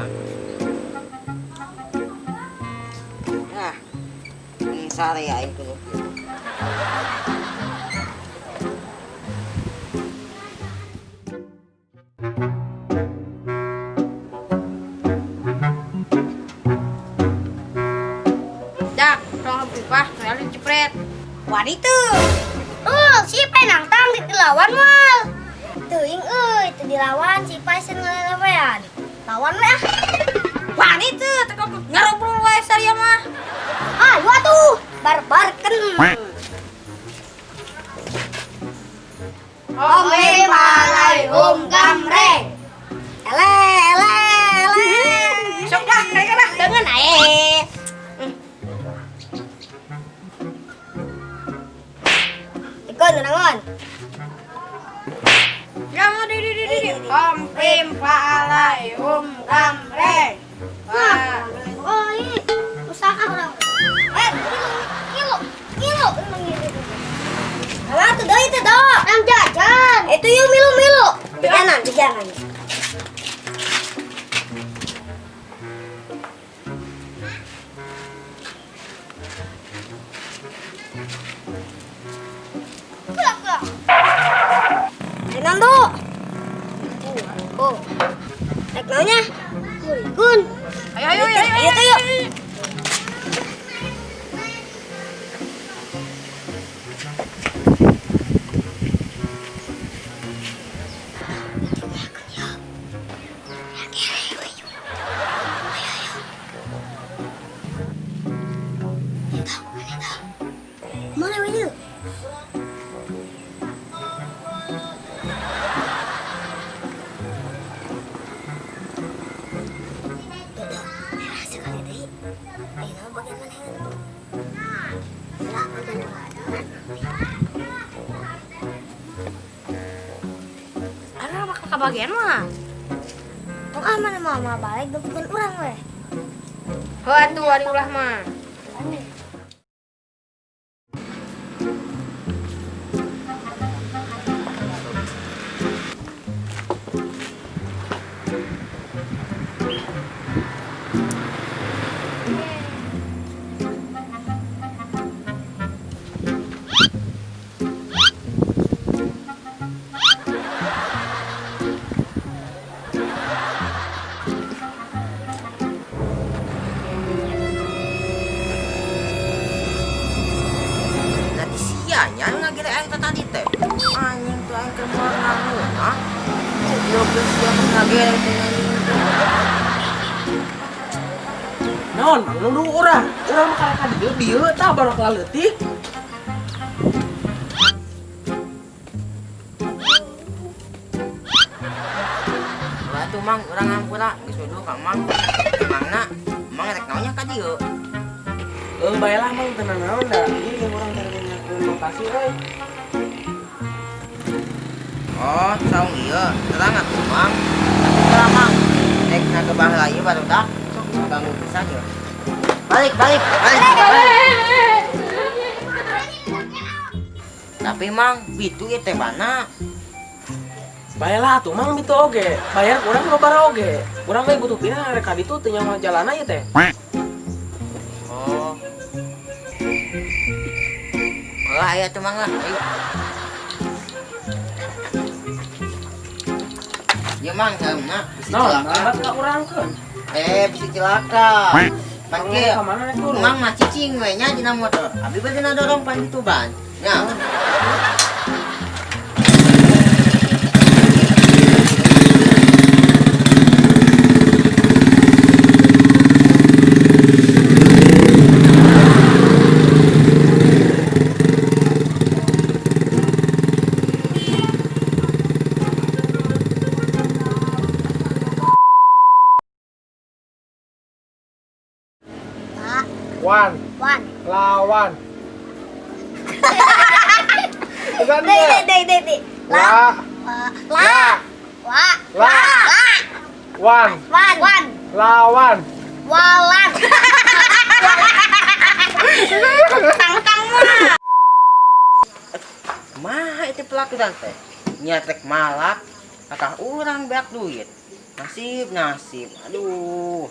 mah. Nah, sare aing kudu. Dak, tong pipah, soalnya cepret. Wanita. Si penang tang dilawan mal. Teuing teu dilawan si Pai sen ngalelewean. Lawan we ah. Wanita, teka ngarobrol wae saya mah. Ayo atuh, barbarkeun. Om balai gamreng. Ele. Sok dah, dah, dengan ae. Ikon nangon. Ya mau di. Om pim palai gamreng. Wah, Oh, ini usaha orang. Kilo. Alah tuh doi tuh do. Nang jajan. Itu yuk milu. Jajanan. Pulang. Jangan do. Oh. Naik maunya. Gun. ayo. Ayo. Mana wanya? Sekali deh. Ayo bagian mana yang? Ya, bagian Ada bakal kebagian mah. Tong mana mama balik bukan orang weh. Heuh atuh ari ulah mah. Nya ngagere aing tadi teh. Anjing tuh aing keur moal ngahuna. Goblok geus sia ngagere teh anjing. Naon, nunggu urang mah kareka dieu tah baru leutik. Lah tuh mang urang ngampura geus dudu ka mang. Mangna, mang rek naonnya ka dieu. Baiklah mang tenang naon da. Ieu urang teh lokasi euy. Oh, saung ieu. Terang atuh mang. Atuh terang mang. Rek na ke baheula ieu barudak. Sok ganggu pisan ieu. Balik. Tapi mang, bitu ieu teh bana. Baiklah tuh mang gitu oge. Bayar urang loba oge. Urang we butuh pina rek ka ditu teu nyawa jalana ieu teh. Oh. Lah aya tuh mang lah. Ayo. Ya mang, saungna bisa Naon, celaka. lambat ka urangkeun. Bisa celaka. Pake Ka mana rek dulu? mang mah cicing we nya dina motor. Abi bade na dorong pan ditu ban. Nya. Wan, lawan. Bukan dia. Deh. La. Wan. Lawan. Walan. Mah itu pelaku teh. Nya trek malak, akah urang beak duit. Nasib, nasib. Aduh.